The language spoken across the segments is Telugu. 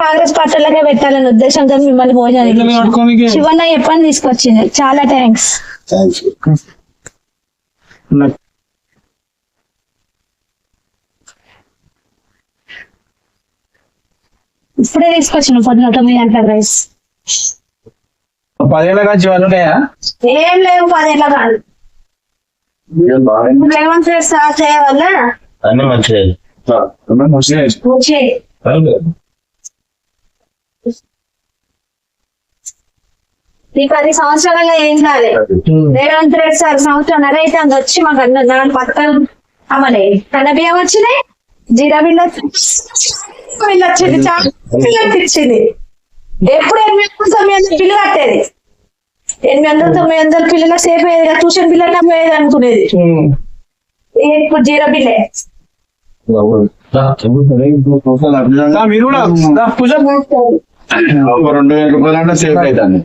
కాంగ్రెస్ పార్టీలకే పెట్టాలని ఉద్దేశంతో మిమ్మల్ని భోజనం శివన్న చెప్పని తీసుకొచ్చింది. చాలా థ్యాంక్స్. ఇప్పుడే తీసుకొచ్చిన పొద్దున 9 గంటల రైస్. 10 ఏళ్ళ కాంచి వాళ్ళు ఉన్నాయా? ఏం లేవు, 10 ఏళ్ళ కాదు. రేవంత్ రెడ్డి సార్ చేయవల్ల అన్ని మంచిది. ఈ 10 సంవత్సరాలుగా ఏం కాలేదు. రేవంత్ రెడ్డి సార్ సంవత్సరం అయితే అంత వచ్చి మాకు అన్న పథకాలు అమలే. కన్న బియ్యం వచ్చినాయి, జీరా బిల్లు వచ్చింది, చాలా ఇచ్చింది. ఎప్పుడు 800-900 బిల్లు కట్టేది. 800-900 పిల్లల సేఫ్ అయ్యేది కదా, ట్యూషన్ పిల్లలు పోయేది అనుకునేది. ఇప్పుడు జీరో బిల్లే. మీరు కూడా 2000 రూపాయలు సేఫ్ అవుతాను.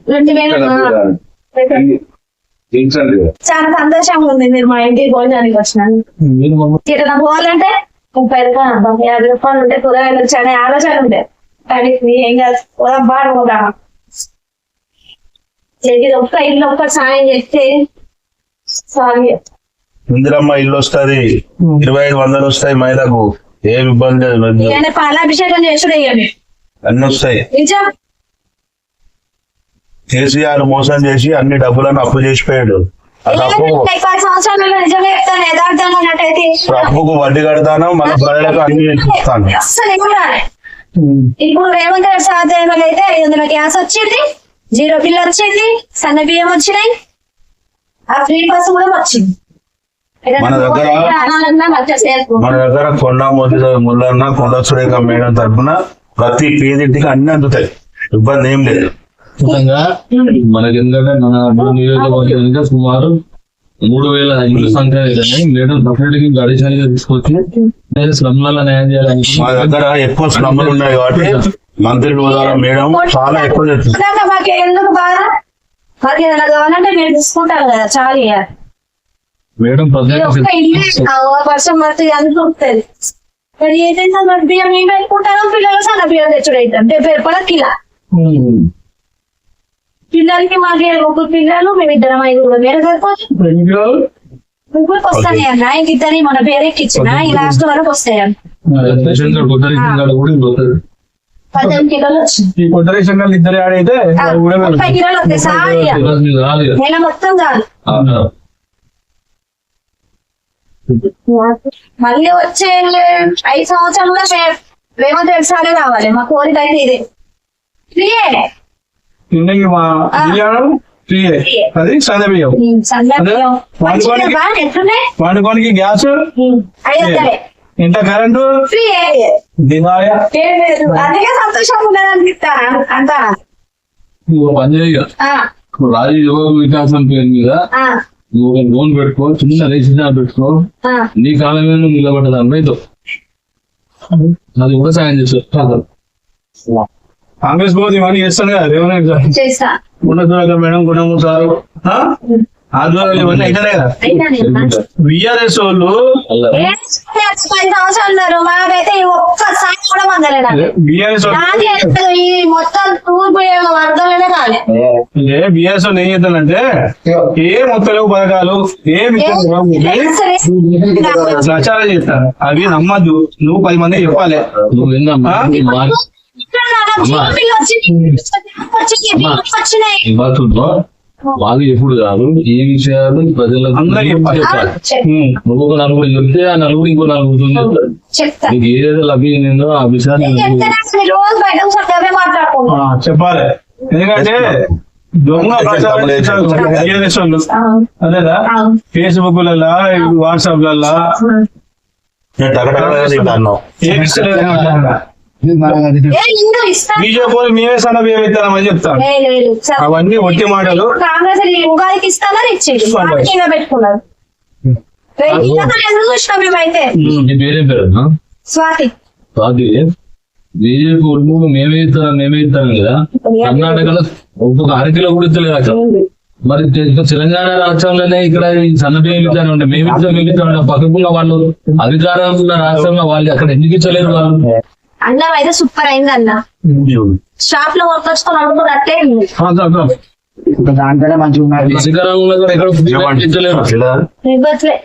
2000 చాలా సంతోషంగా ఉంది మీరు మా ఇంటికి భోజనానికి వచ్చినాను. ఎక్కడ పోవాలంటే 30 రూపాయలు 50 రూపాయలు ఉంటే కూరగాయలు వచ్చాయనే ఆలోచన ఉండే. కానీ ఏం కాదు, పోదాం బాగా పోదాం. ఒక్క ఇల్లు ఒక్క సాయం చేస్తే సారీ. ఇందిరమ్మ ఇల్లు వస్తుంది, 2500 వస్తాయి మహిళకు, ఏం ఇబ్బంది లేదు. పాలాభిషేకం చేసుడు అన్ని వస్తాయి. నిజం. కేసీఆర్ మోసం చేసి అన్ని డబ్బులను అప్పు చేసిపోయాడు. సంవత్సరాలలో నిజమే చెప్తాను, యథార్థంగా ఉన్నట్టయితే అప్పుకు వడ్డీ కడతాను, మన ప్రజలకు అన్ని ఇస్తాను. ఇప్పుడు రేవంత్ రెడ్డి సాధ్యం అయితే 500 గ్యాస్ వచ్చింది, జీరో బిల్ వచ్చింది, సన్న బియ్యం వచ్చినాయి, ఆ ఫ్రీ బస్సు కూడా వచ్చింది. మన దగ్గర కొండ ముల్లన్న కొండ సురేఖ మేడం తరఫున ప్రతి పేదింటికి అన్ని అందుతాయి, ఇబ్బంది ఏం లేదు. మనకి ఎందుకంటే మన నియోజకవర్గం సుమారు 3000 ఇండ్ల సంఖ్య మేడం డెఫినెట్ అడిషనల్ గా తీసుకొచ్చి స్లమ్లలో న్యాయం చేయాలని. మా దగ్గర ఎక్కువ స్లమ్లు ఉన్నాయి కాబట్టి మంత్రి హోదాలో మేడం చాలా ఎక్కువ చేస్తుంది. మాకు ఎందుకు బాగా మాకు ఏదైనా కావాలంటే మీరు తీసుకుంటారు కదా, చాలా మేడం వర్షం పడుతుంది అనుకుంటుంది. మరి ఏదైనా బియ్యం ఏం పెట్టుకుంటారో పిల్లలు సన్న బియ్యం తెచ్చుడు అవుతాం 70 రూపాయల కిలో. పిల్లలకి మాకే 3 పిల్లలు, మేము 2 5 వేరే సరిపోతుంది. ముగ్గురికి వస్తాయి అన్న, ఇంకిద్దరి మన పేరెక్కి ఇచ్చిన ఈ లాస్ట్ వరకు వస్తాయి అన్న. 18 కిలోలు వచ్చింది. ఇద్దరు ఆడైతే 30 కిలోలు వస్తాయి సారీ, నెల మొత్తం కాదు. మళ్ళీ వచ్చే 5 సంవత్సరంలో రేవంత్ రెడ్డి సారే రావాలి. మా కోరిక అయితే ఇదే. ఫ్రీయే అది సన్నబియ్యం, వండుకోనికి గ్యాస్, ఇంత కరెంటు, అందుకే సంతోషంగా ఉన్నది అనిపిస్తాను అంతా. రాజీవ్ యువ వికాసం పేరు మీద నువ్వు లోన్ పెట్టుకో, చిన్న రేషన్ పెట్టుకో, నీ కాలం మీద నువ్వు నిలబడ్డది అమ్మాయితో అది కూడా సాయం చేస్తారు. కాంగ్రెస్ పోతే ఇవన్నీ చేస్తాను కదా రేవంత్ ఉన్నత మేడం గుణము సారు ఆధ్వర్యాలు ఇవన్నీ అయితేనే కదా. విఆర్ఎస్ వాళ్ళు 10 సంవత్సరాలు ఉన్నారు, మాకైతే ఒక్కసారి కూడా బిఆర్ఎస్ మొత్తం తూర్పు అర్థమైనా కాదు. బిఆర్ఎస్ వాళ్ళు ఏం చేస్తానంటే ఏ మొత్తం పథకాలు ఏమి ప్రచారం చేస్తారు, అవి నమ్మద్దు. నువ్వు 10 మంది చెప్పాలి. నువ్వు ఏందమ్మా వాళ్ళు ఎప్పుడు కాదు, ఏ విషయాలు ప్రజలకు చెప్పాలి. నువ్వు ఒక నలుగురు చెప్తే ఆ నలుగురు ఇంకో నలుగురు చెప్తారు. నీకు ఏదైతే లభ్యందో ఆ విషయాన్ని చెప్పాలి. ఎందుకంటే దొంగ ప్రచారం అదేదా ఫేస్బుక్ లలో, వాట్సాప్ లలో బీజేపీ మేమే సన్న బియ్యం ఇస్తామని చెప్తాను. అవన్నీ ఒట్టి మాటలు. ఉగాదికి ఇస్తామని ఇచ్చేది పెట్టుకున్నారు. పేరేం పేరు? స్వాతి. స్వాతి బీజేపీ మేమే ఇస్తాం కదా. కర్ణాటకలో ఒక్కొక్క 1 కిలో కూడా ఇస్తలేదు అక్కడ. మరి తెలంగాణ రాష్ట్రంలోనే ఇక్కడ ఈ సన్న బియ్యం ఇట్లానే ఉంటాయి. మేము ఇట్లా పక్కకున్న వాళ్ళు అధికారం ఉన్న రాష్ట్రంలో వాళ్ళు అక్కడ ఎందుకు ఇచ్చలేరు వాళ్ళు? అన్నం అయితే సూపర్ అయింది అన్న. షాప్ లో కొనుక్కొచ్చుకొని అనుకున్నట్టే దాంట్లోనే మంచిగా ఉన్నారు. అధికారం ఉన్న కూడా ఎక్కడ ఇచ్చలేరు. ఇవ్వట్లే.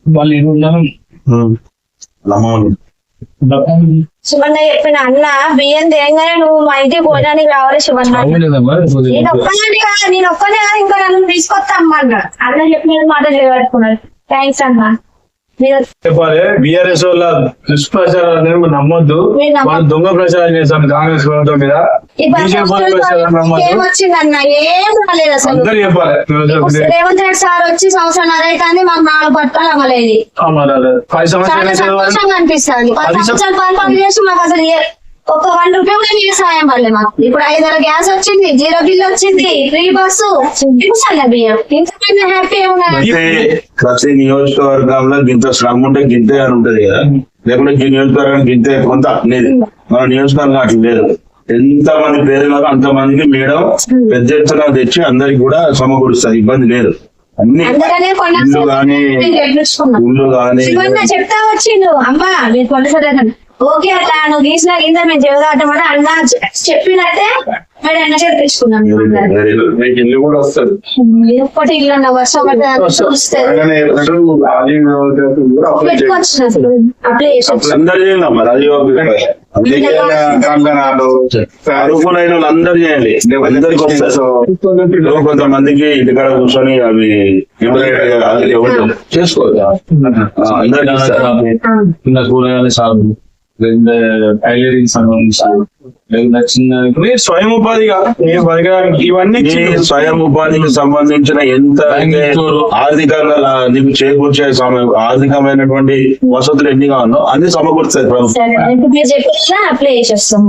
వాళ్ళు ఏమి ఉన్నారు? శివన్న చెప్పిన అన్న బియ్యం తేగానే నువ్వు మా ఇంటికి భోజనానికి రావాలి శివన్న. నేను ఒక్కనే కాదు ఇంకా నన్ను తీసుకొస్తా అమ్మన్నా. అన్న చెప్పిన మాట నిలబెట్టుకున్నాడు. థ్యాంక్స్ అన్న. చెప్పాలి బిఆర్ఎస్ వాళ్ళ దుష్ప్రచారాన్ని నమ్మొద్దు. వాళ్ళు దొంగ ప్రచారం చేశారు కాంగ్రెస్ ప్రభుత్వం మీద. ఏమొచ్చిందన్న ఏం రాలేదు అసలు. అందరు చెప్పాలి రేవంత్ రెడ్డి సార్ వచ్చి సంవత్సరం అయితే మాకు 4 పట్టాలు అమ్మలేదు. 10 చాలా సంవత్సరాలు సంతోషంగా అనిపిస్తుంది. 10 సంవత్సరాలు పరిపాలన చేసి మాకు అసలు ఒక్క 1 రూపాయి కూడా మీరు సాయం పడలే మాకు. ఇప్పుడు 5 గ్యాస్ వచ్చింది, 0 బిల్ వచ్చింది, ఫ్రీ బస్సు, బియ్యం. ఇంతకన్నా హ్యాపీ ప్రతి నియోజకవర్గంలో గింత శ్రమ ఉంటే గింతే అని ఉంటది కదా, లేకుంటే ఈ నియోజకవర్గానికి గింతే కొంత అనేది మన నియోజకవర్గం అట్లా లేదు. ఎంత మంది పేదలకు అంత మందికి మేడం పెద్ద ఎత్తున తెచ్చి అందరికి కూడా సమకూరుస్తుంది, ఇబ్బంది లేదు. అన్ని ఇల్లు గానీ చెప్తా వచ్చిండు అమ్మా మీరు కొనసాగ ఓకే అట్లా నువ్వు గీసిన కింద మేము చెవుదాటం అంటే అన్న చెప్పినట్టే మేము అన్న తెప్పించుకున్నాం. ఇల్లు కూడా వస్తుంది. ఒక్కటి ఇల్లు అన్న వర్షం పెట్టుకొచ్చిన అప్లై చేసి అందరు చేయాలి అర్హులైన అందరు చేయాలి. అందరికి వస్తారు. కొంతమందికి ఇంటికాడ కూర్చొని అవి చేసుకోవచ్చు. చిన్న కూరగాయల సాగు, టైలరింగ్ సంబంధించిన చిన్న స్వయం ఉపాధిగా ఇవన్నీ స్వయం ఉపాధికి సంబంధించిన ఎంత ఆర్థికంగా నీకు చేకూర్చే ఆర్థికమైనటువంటి వసతులు ఎన్ని కావాలో అన్ని సమకూర్చాయి ప్రభుత్వం. అప్లై చేసేస్తాం.